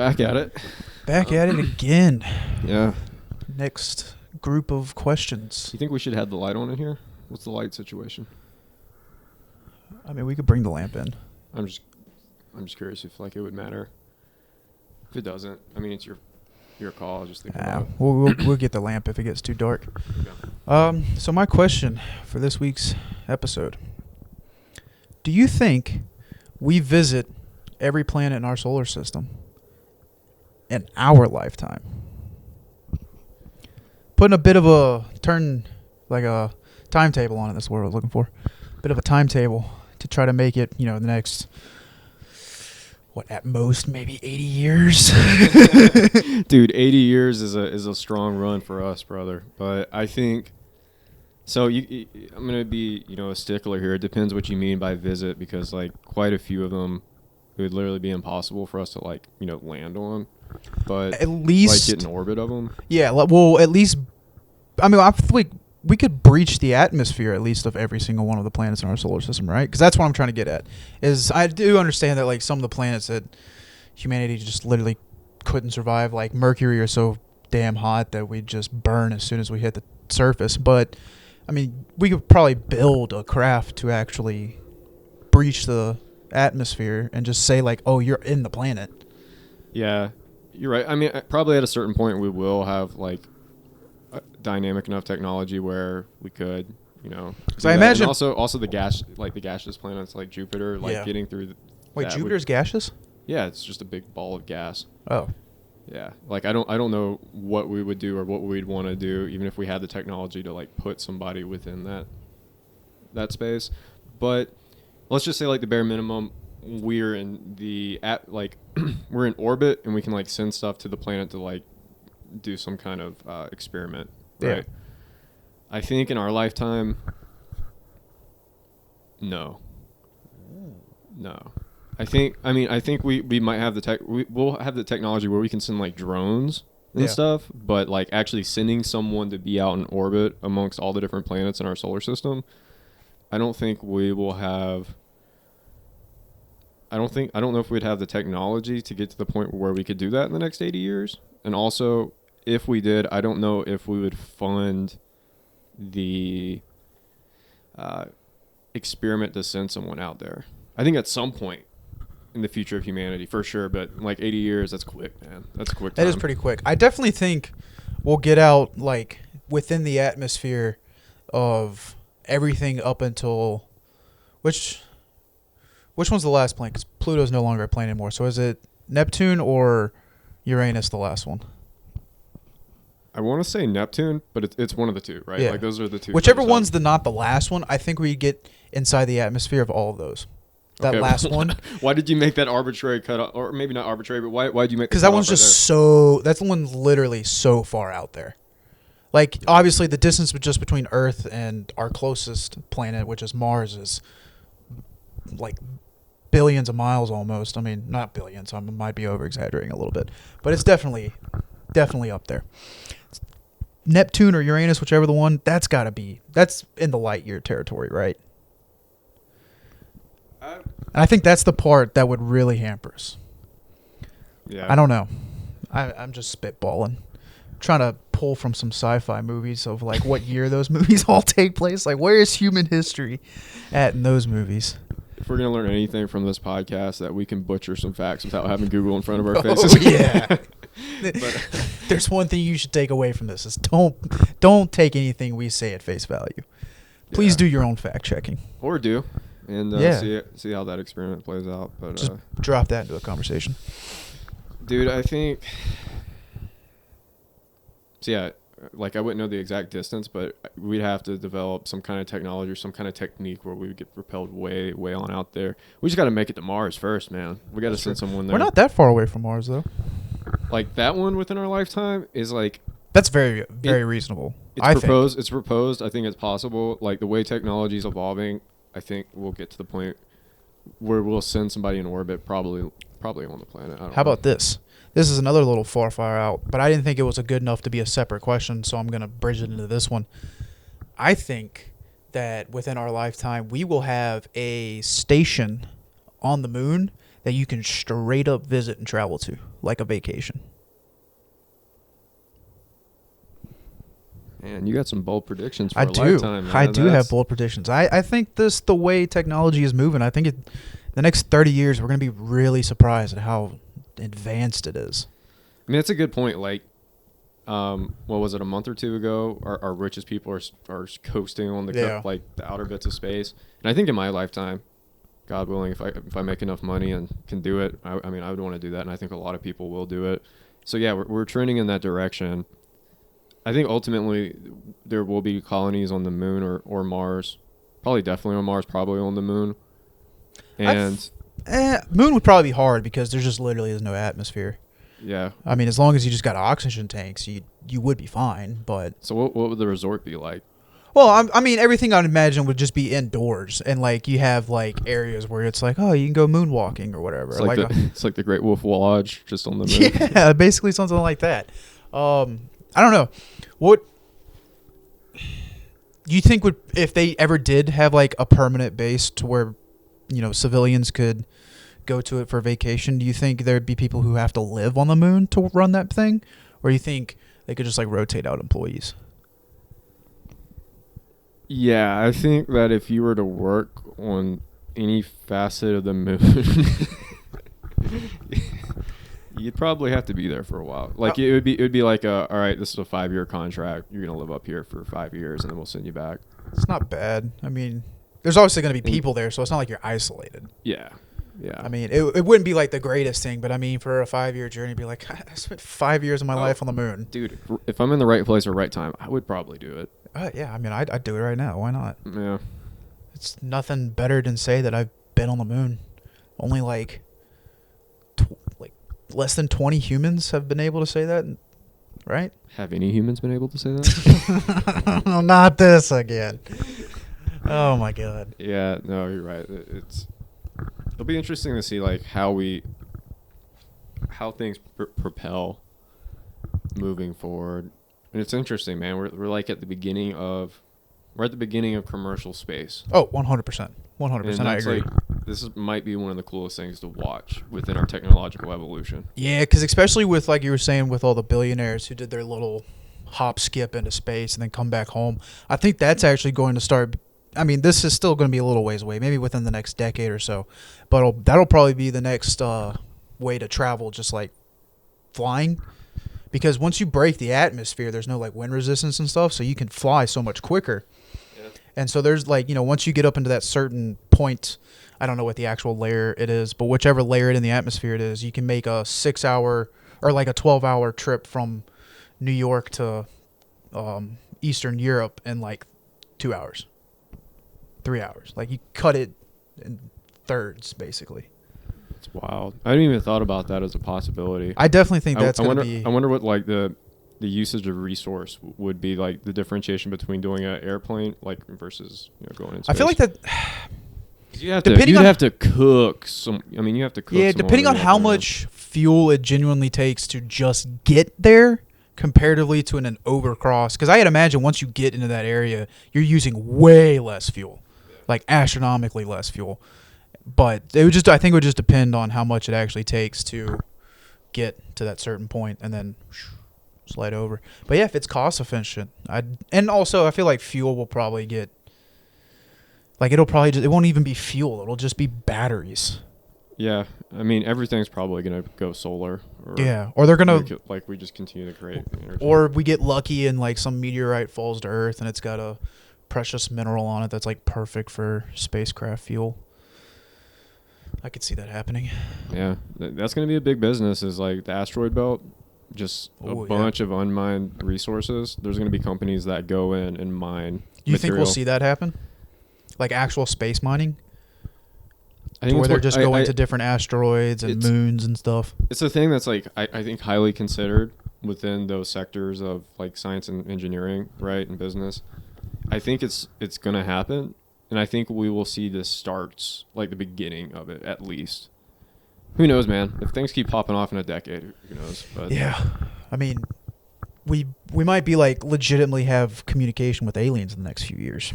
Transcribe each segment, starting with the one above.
back at it. Back at it again. Yeah. Next group of questions. You think we should have the light on in here? What's the light situation? I mean, we could bring the lamp in. I'm just curious if like it would matter. If it doesn't, I mean it's your call. I'll just think about it. We'll get the lamp if it gets too dark. Yeah. So my question for this week's episode: do you think we visit every planet in our solar system in our lifetime? Putting a bit of a timetable on it. That's what I was looking for. Bit of a timetable to try to make it, the next, at most maybe 80 years. Dude, 80 years is a strong run for us, brother. But I think so. I'm gonna be a stickler here. It depends what you mean by visit, because like quite a few of them it would literally be impossible for us to land on. But at least get in orbit of them. Yeah, well, at least I think we could breach the atmosphere at least of every single one of the planets in our solar system, right? Because that's what I'm trying to get at. Is I do understand that like some of the planets that humanity just literally couldn't survive, like Mercury, are so damn hot that we'd just burn as soon as we hit the surface. But I mean, we could probably build a craft to actually breach the atmosphere and just say like, "Oh, you're in the planet." Yeah, you're right. I mean, probably at a certain point we will have like dynamic enough technology where we could, So I imagine and also the gaseous planets like Jupiter, getting through. Wait, Jupiter's gaseous? Yeah, it's just a big ball of gas. Oh. Yeah, like I don't know what we would do or what we'd want to do, even if we had the technology to like put somebody within that space. But let's just say like the bare minimum, we're in we're in orbit and we can like send stuff to the planet to like do some kind of experiment. Right. Yeah. I think in our lifetime, no. I think we might have we'll have the technology where we can send like drones and stuff, but like actually sending someone to be out in orbit amongst all the different planets in our solar system, I don't think we will have. I don't know if we'd have the technology to get to the point where we could do that in the next 80 years. And also, if we did, I don't know if we would fund the experiment to send someone out there. I think at some point in the future of humanity, for sure, but like 80 years, that's quick, man. That's a quick time. That is pretty quick. I definitely think we'll get out like within the atmosphere of everything up until which one's the last planet? Because Pluto's no longer a planet anymore. So is it Neptune or Uranus, the last one? I want to say Neptune, but it's one of the two, right? Yeah. Like those are the two. Whichever one's not the last one, I think we get inside the atmosphere of all of those. That last one. Why did you make that arbitrary cutoff? Or maybe not arbitrary, but why did you make? Because that one's just that's the one's literally so far out there. Like obviously the distance just between Earth and our closest planet, which is Mars, is like billions of miles almost. I mean, not billions. I might be over exaggerating a little bit, but it's definitely up there. Neptune or Uranus, whichever the one, that's in the light year territory, right? And I think that's the part that would really hamper us. Yeah. I don't know. I'm just spitballing. Trying to pull from some sci-fi movies of like what year those movies all take place. Like where is human history at in those movies? If we're going to learn anything from this podcast, that we can butcher some facts without having Google in front of our faces. Oh, yeah. There's one thing you should take away from this is don't take anything we say at face value. Please do your own fact checking. Or do. And see how that experiment plays out. But just drop that into a conversation. Dude, I think... So yeah, like I wouldn't know the exact distance, but we'd have to develop some kind of technology or some kind of technique where we would get propelled way, way on out there. We just got to make it to Mars first, man. We got to send someone there. We're not that far away from Mars, though. Like that one within our lifetime is like... That's very, very reasonable. It's proposed. It's proposed. I think it's possible. Like the way technology is evolving, I think we'll get to the point where we'll send somebody in orbit, probably on the planet. How about this? This is another little far out, but I didn't think it was good enough to be a separate question, so I'm going to bridge it into this one. I think that within our lifetime, we will have a station on the moon that you can straight up visit and travel to, like a vacation. Man, you got some bold predictions for I a do. lifetime, man. I do have bold predictions. I think the way technology is moving, I think the next 30 years, we're going to be really surprised at how advanced it is. I mean, that's a good point. Like, what was it, a month or two ago? Our richest people are coasting on the outer bits of space. And I think in my lifetime, God willing, if I make enough money and can do it, I mean, I would want to do that. And I think a lot of people will do it. So, yeah, we're trending in that direction. I think ultimately there will be colonies on the moon or Mars. Probably definitely on Mars, probably on the moon. And moon would probably be hard because there just literally is no atmosphere. Yeah. I mean, as long as you just got oxygen tanks, you would be fine. But so what would the resort be like? Well, I mean, everything I'd imagine would just be indoors, and like you have like areas where it's like, oh, you can go moonwalking or whatever. It's like the Great Wolf Lodge, just on the moon. Yeah, basically something like that. I don't know. What you think would, if they ever did have like a permanent base to where, civilians could go to it for vacation, do you think there'd be people who have to live on the moon to run that thing? Or do you think they could just like rotate out employees? Yeah, I think that if you were to work on any facet of the moon, you'd probably have to be there for a while. Like it would be like all right, this is a 5-year contract. You're gonna live up here for 5 years, and then we'll send you back. It's not bad. I mean, there's obviously gonna be people there, so it's not like you're isolated. Yeah. I mean, it wouldn't be like the greatest thing, but I mean, for a 5-year journey, be like, I spent 5 years of my life on the moon. Dude, if I'm in the right place or right time, I would probably do it. Yeah, I mean, I'd do it right now. Why not? Yeah. It's nothing better than say that I've been on the moon. Only like less than 20 humans have been able to say that, right? Have any humans been able to say that? Not this again. Oh my God. Yeah, no, you're right. It'll be interesting to see like how things propel moving forward. And it's interesting, man. We're like at the beginning of commercial space. Oh, 100%. 100%. I agree. This might be one of the coolest things to watch within our technological evolution. Yeah, because especially with, like you were saying, with all the billionaires who did their little hop skip into space and then come back home, I think that's actually going to start. I mean, this is still going to be a little ways away, maybe within the next decade or so. But that'll probably be the next way to travel, just like flying. Because once you break the atmosphere, there's no like wind resistance and stuff, so you can fly so much quicker. Yeah. And so there's like, once you get up into that certain point, I don't know what the actual layer it is, but whichever layer in the atmosphere it is, you can make a 6-hour or like a 12-hour trip from New York to Eastern Europe in like 2 hours, 3 hours. Like you cut it in thirds, basically. It's wild. I hadn't even thought about that as a possibility. I definitely think that's going to be. I wonder what like the usage of resource would be, like the differentiation between doing an airplane like versus going in space. I feel like that. You have to cook some. I mean, you have to cook. Yeah, depending on how much fuel it genuinely takes to just get there, comparatively to an overcross. Because I had imagined once you get into that area, you're using way less fuel, like astronomically less fuel. But I think it would just depend on how much it actually takes to get to that certain point and then slide over. But yeah, if it's cost efficient, and also I feel like fuel will probably get, like it won't even be fuel. It'll just be batteries. Yeah, I mean everything's probably gonna go solar. Or they're gonna we just continue to create energy. Or we get lucky and like some meteorite falls to Earth and it's got a precious mineral on it that's like perfect for spacecraft fuel. I could see that happening. Yeah, that's going to be a big business, is like the asteroid belt, just a bunch of unmined resources. There's going to be companies that go in and mine You think we'll see that happen? Like actual space mining? I think where they're just going to different asteroids and moons and stuff. It's a thing that's like, I think highly considered within those sectors of like science and engineering, right, and business. I think it's going to happen. And I think we will see this starts, like the beginning of it, at least. Who knows, man? If things keep popping off in a decade, who knows? But yeah. I mean, we might be like legitimately have communication with aliens in the next few years.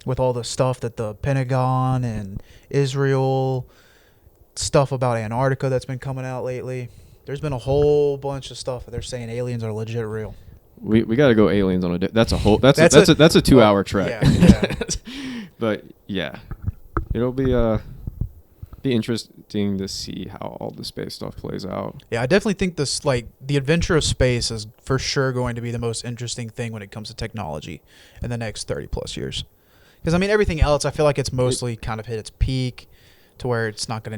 With all the stuff that the Pentagon and Israel stuff about Antarctica that's been coming out lately. There's been a whole bunch of stuff that they're saying aliens are legit real. We got to go aliens on a day. That's a whole. That's a 2-hour trek. Yeah. But yeah, it'll be interesting to see how all the space stuff plays out. Yeah, I definitely think this, like, the adventure of space is for sure going to be the most interesting thing when it comes to technology in the next 30 plus years. Because I mean, everything else, I feel like it's mostly kind of hit its peak to where it's not going to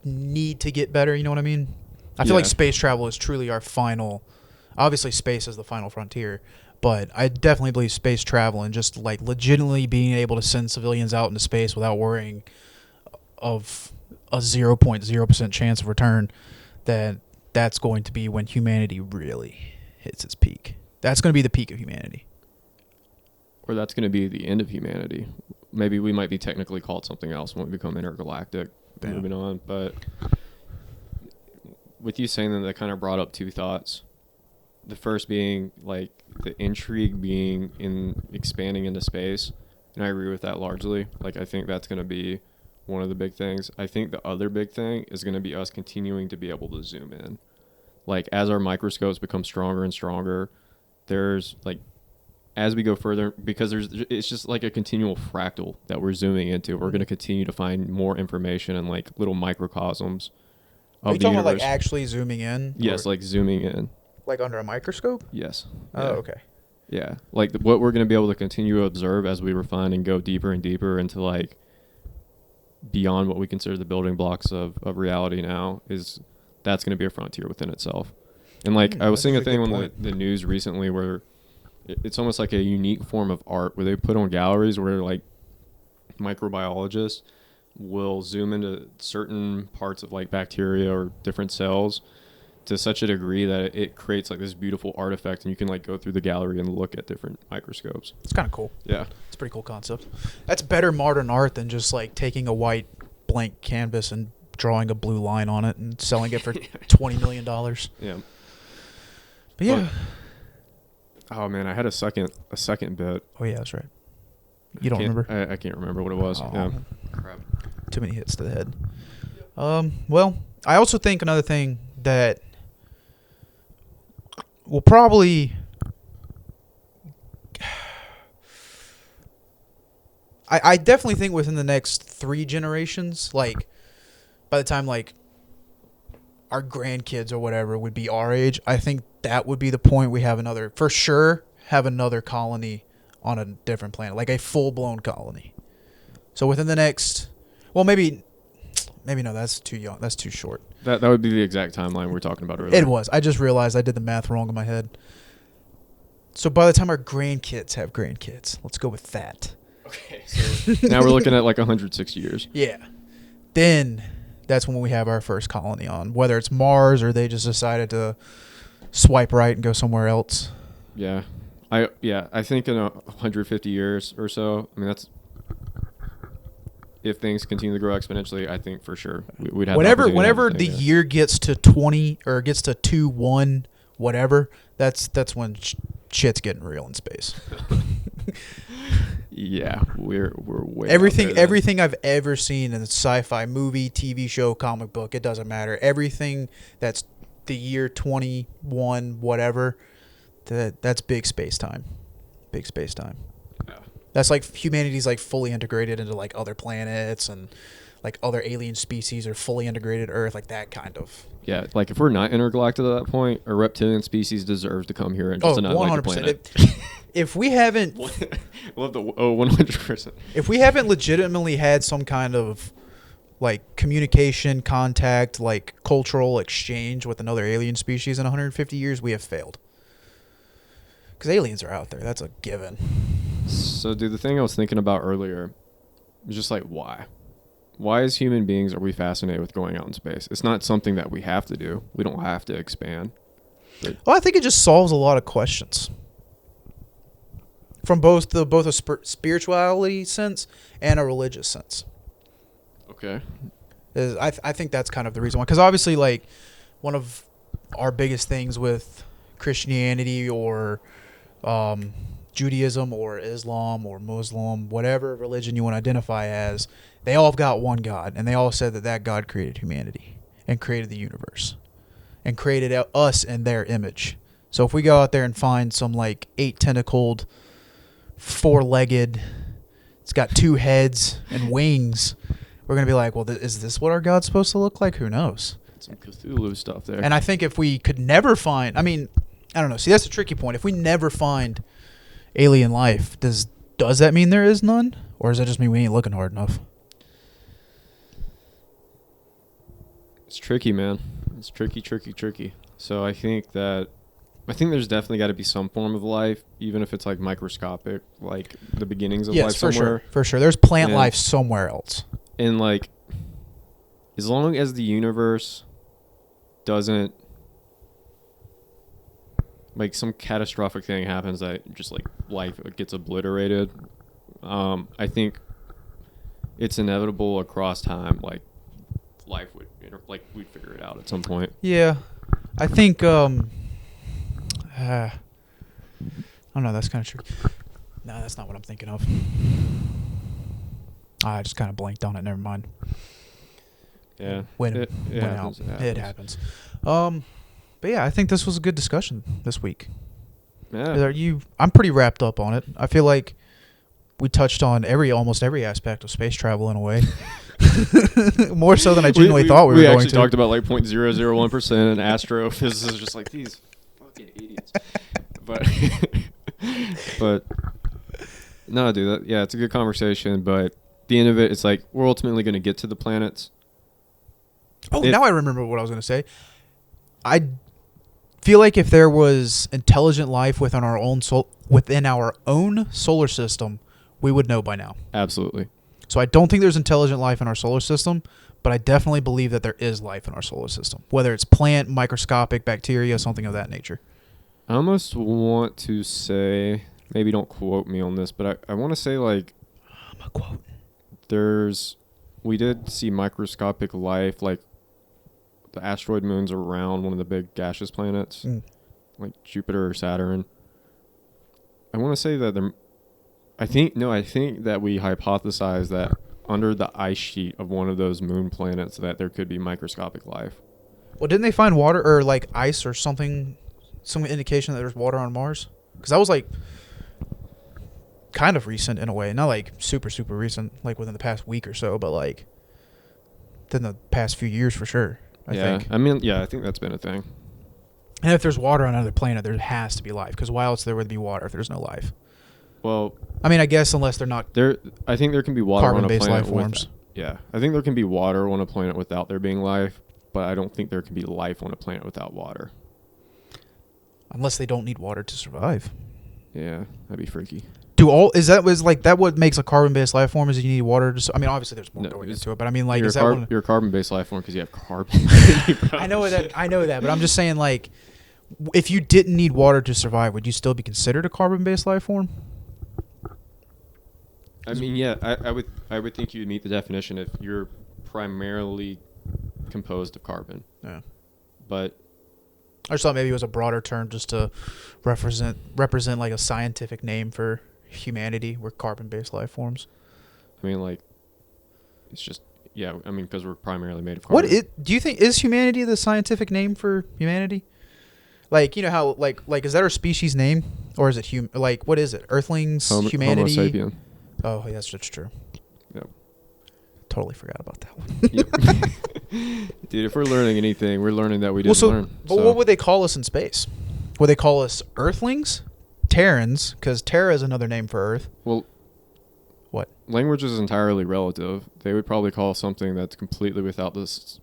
need to get better. You know what I mean? I feel like space travel is truly our final. Obviously, space is the final frontier, but I definitely believe space travel and just like legitimately being able to send civilians out into space without worrying of a 0.0% chance of return, that's going to be when humanity really hits its peak. That's going to be the peak of humanity. Or that's going to be the end of humanity. Maybe we might be technically called something else when we become intergalactic. Yeah. Moving on, but with you saying that kind of brought up two thoughts. The first being like the intrigue being in expanding into space, and I agree with that largely. Like I think that's going to be one of the big things. I think the other big thing is going to be us continuing to be able to zoom in. Like as our microscopes become stronger and stronger, there's like as we go further, because it's just like a continual fractal that we're zooming into. We're going to continue to find more information and like little microcosms Are you of the talking universe. about like actually zooming in? Yes, like zooming in. Like under a microscope? Yes. Oh, Yeah. okay. Yeah, like what we're going to be able to continue to observe as we refine and go deeper and deeper into like beyond what we consider the building blocks of reality now that's going to be a frontier within itself. And like I was seeing a thing on the news recently where it's almost like a unique form of art where they put on galleries where like microbiologists will zoom into certain parts of like bacteria or different cells to such a degree that it creates like this beautiful artifact, and you can like go through the gallery and look at different microscopes. It's kind of cool. Yeah. It's a pretty cool concept. That's better modern art than just like taking a white blank canvas and drawing a blue line on it and selling it for $20 million. Yeah. But yeah. Oh man, I had a second bit. Oh yeah, that's right. You don't remember? I can't remember what it was. Oh. Yeah. Crap. Too many hits to the head. Well, I also think another thing that will probably I definitely think within the next 3 generations, like by the time like our grandkids or whatever would be our age, I think that would be the point we have another colony on a different planet, like a full-blown colony. So within the next, well, maybe no, that's too young. That's too short. That would be the exact timeline we were talking about earlier. It was. I just realized I did the math wrong in my head. So by the time our grandkids have grandkids, let's go with that. Okay. So now we're looking at like 160 years. Yeah. Then that's when we have our first colony on, whether it's Mars or they just decided to swipe right and go somewhere else. Yeah. I think in 150 years or so, I mean that's if things continue to grow exponentially, I think for sure we'd have. Whenever the year gets to 20 or gets to 2-1 whatever, that's when shit's getting real in space. Yeah, we're way everything I've ever seen in a sci-fi movie, TV show, comic book, it doesn't matter. Everything that's the year 21 whatever, that's big space time. Big space time. Yeah. That's like humanity's like fully integrated into like other planets, and like other alien species are fully integrated Earth, like that kind of. Yeah, like if we're not intergalactic at that point, a reptilian species deserves to come here and just annihilate the planet. If we haven't, love the 100%. If we haven't legitimately had some kind of like communication, contact, like cultural exchange with another alien species in 150 years, we have failed. Because aliens are out there, that's a given. So, dude, the thing I was thinking about earlier was just like, why? Why as human beings are we fascinated with going out in space? It's not something that we have to do. We don't have to expand. Well, I think it just solves a lot of questions. From both a spirituality sense and a religious sense. Okay. I think that's kind of the reason why. Because obviously, like, one of our biggest things with Christianity or Judaism or Islam or Muslim, whatever religion you want to identify as, they all have got one God, and they all said that that God created humanity and created the universe and created us in their image. So if we go out there and find some like 8-tentacled, 4-legged, it's got 2 heads and wings, we're going to be like, well, is this what our God's supposed to look like? Who knows? Some Cthulhu stuff there. And I think if we could never find, I mean, I don't know. See, that's the tricky point. If we never find alien life, does that mean there is none? Or does that just mean we ain't looking hard enough? It's tricky, man. It's tricky. So I think there's definitely got to be some form of life, even if it's like microscopic, like the beginnings of life somewhere. For sure. There's plant life somewhere else. And like, as long as the universe doesn't, like, some catastrophic thing happens that just like life gets obliterated, I think it's inevitable across time. Like, life would, we'd figure it out at some point. Yeah, I think. I don't know. That's kind of true. No, that's not what I'm thinking of. I just kind of blanked on it. Never mind. Yeah. It happens. But yeah, I think this was a good discussion this week. Yeah. I'm pretty wrapped up on it. I feel like we touched on almost every aspect of space travel in a way. More so than I genuinely thought we were going to. We actually talked about like 0.001%, and astrophysicists just like, these fucking idiots. But no, dude, it's a good conversation, but at the end of it, it's like we're ultimately going to get to the planets. Now I remember what I was going to say. I feel like if there was intelligent life within our own solar system, we would know by now. Absolutely. So I don't think there's intelligent life in our solar system, but I definitely believe that there is life in our solar system, whether it's plant, microscopic, bacteria, something of that nature. I almost want to say, maybe don't quote me on this, but I want to say, like, I'm a quote. We did see microscopic life, like the asteroid moons around one of the big gaseous planets, like Jupiter or Saturn. I want to say that I think that we hypothesized that under the ice sheet of one of those moon planets that there could be microscopic life. Well, didn't they find water or like ice or something, some indication that there's water on Mars? Because that was like kind of recent in a way, not like super, super recent, like within the past week or so, but like within the past few years for sure. I think. I mean, I think that's been a thing. And if there's water on another planet, there has to be life. Because why else there would be water if there's no life? Well, I mean, I guess unless they're not there. I think there can be water on a planet life forms. I think there can be water on a planet without there being life, but I don't think there can be life on a planet without water. Unless they don't need water to survive. Yeah, that'd be freaky. That what makes a carbon-based life form is you need water to? I mean, obviously there's more going into it, but I mean, like, you're a carbon-based life form because you have carbon. I know that, but I'm just saying, like, if you didn't need water to survive, would you still be considered a carbon-based life form? I mean, yeah, I would think you'd meet the definition if you're primarily composed of carbon. Yeah, but I just thought maybe it was a broader term just to represent like a scientific name for humanity. We're carbon-based life forms. I mean, like, it's just, I mean, because we're primarily made of carbon. Do you think, is humanity the scientific name for humanity? Like, you know how, like is that our species name? Or is it, what is it? Earthlings, humanity? Homo sapien. Oh, yeah, that's true. Yep. Totally forgot about that one. Yep. Dude, if we're learning anything, we're learning that we didn't learn. But what would they call us in space? Would they call us Earthlings? Terrans? Because Terra is another name for Earth. Well, what? Language is entirely relative. They would probably call something that's completely without this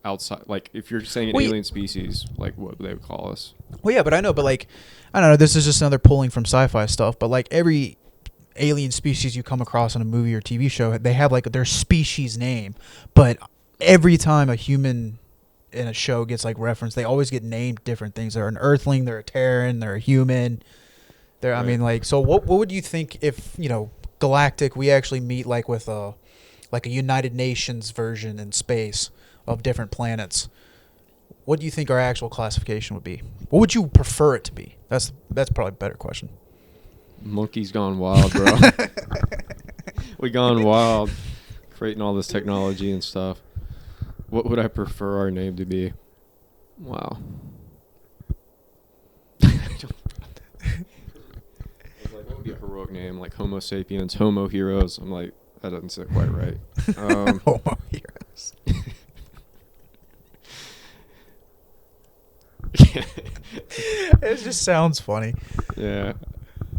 outside. Like, if you're saying an alien species, like, what they would call us. Well, yeah, but I know. But, like, I don't know. This is just another pulling from sci-fi stuff. But, like, every alien species you come across in a movie or TV show, they have, like, their species name. But every time a human in a show gets, like, referenced, they always get named different things. They're an Earthling, they're a Terran, they're a human. Right. I mean, like, so what would you think if, galactic, we actually meet like with a United Nations version in space of different planets? What do you think our actual classification would be? What would you prefer it to be? That's probably a better question. Monkey's gone wild, bro. We gone wild, creating all this technology and stuff. What would I prefer our name to be? Wow. What would be a heroic name? Like Homo sapiens, Homo heroes. I'm like, that doesn't sit quite right. Homo heroes. It just sounds funny. Yeah.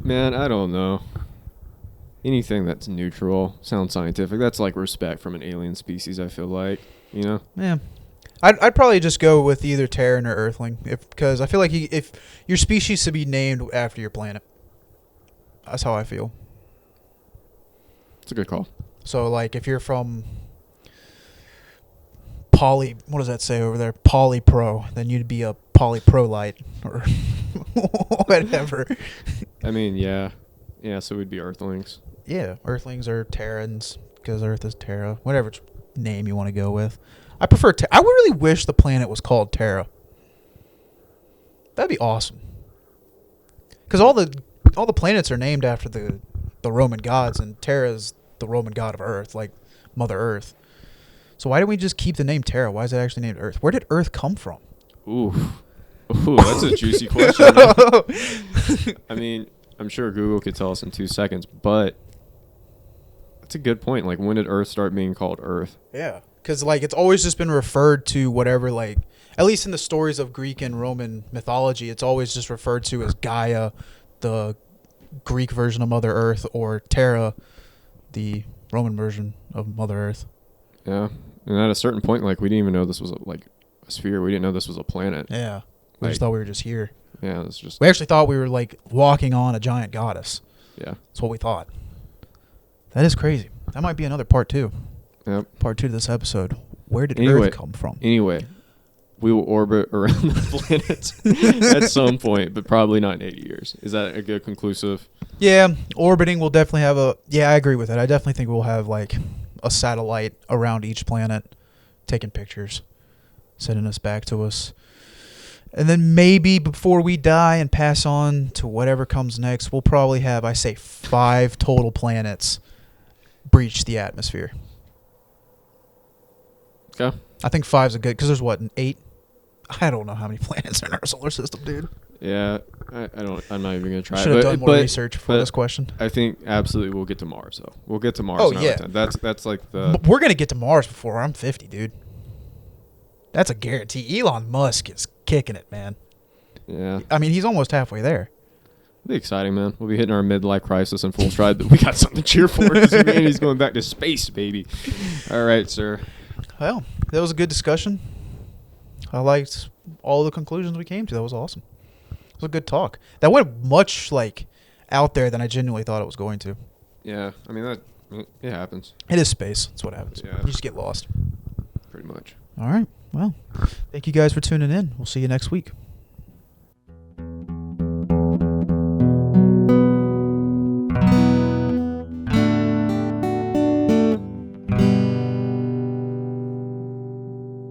Man, I don't know. Anything that's neutral sounds scientific. That's like respect from an alien species, I feel like. You know? Yeah. I'd probably just go with either Terran or Earthling, because I feel like if your species should be named after your planet. That's how I feel. It's a good call. So, like, if you're from what does that say over there? Polypro, then you'd be a polyprolite or whatever. I mean, yeah. Yeah, so we'd be Earthlings. Yeah, Earthlings are Terrans, because Earth is Terra. Whatever name you want to go with. I prefer I would really wish the planet was called Terra. That'd be awesome. Because all the planets are named after the Roman gods, and Terra's the Roman god of Earth, like Mother Earth. So why didn't we just keep the name Terra? Why is it actually named Earth? Where did Earth come from? Ooh, that's a juicy question. I mean, I'm sure Google could tell us in 2 seconds, but that's a good point. Like, when did Earth start being called Earth? Yeah, because like it's always just been referred to whatever, like at least in the stories of Greek and Roman mythology, it's always just referred to as Gaia, the Greek version of Mother Earth, or Terra, the Roman version of Mother Earth. Yeah, and at a certain point, like, we didn't even know this was a sphere. We didn't know this was a planet. Yeah, we just thought we were just here. Yeah, it's just. We actually thought we were like walking on a giant goddess. Yeah, that's what we thought. That is crazy. That might be another part 2. Yep. Part 2 to this episode. Where did Earth come from? Anyway, we will orbit around the planet at some point, but probably not in 80 years. Is that a good conclusive? Yeah, orbiting will definitely have I agree with that. I definitely think we'll have like a satellite around each planet taking pictures, sending us back to us. And then maybe before we die and pass on to whatever comes next, we'll probably have, 5 total planets breach the atmosphere. Okay. I think 5's a good, because there's what, 8? I don't know how many planets are in our solar system, dude. Yeah, I'm not even gonna try. Should have done more research for this question. I think absolutely we'll get to Mars though. We'll get to Mars. Oh yeah, that's like the. We're gonna get to Mars before I'm 50, dude. That's a guarantee. Elon Musk is kicking it, man. Yeah. I mean, he's almost halfway there. It'll be exciting, man. We'll be hitting our midlife crisis in full stride, but we got something to cheer for. Humanity's going back to space, baby. All right, sir. Well, that was a good discussion. I liked all the conclusions we came to. That was awesome. It was a good talk. That went much out there than I genuinely thought it was going to. Yeah, I mean it happens. It is space. That's what happens. Yeah. You just get lost. Pretty much. All right. Well, thank you guys for tuning in. We'll see you next week.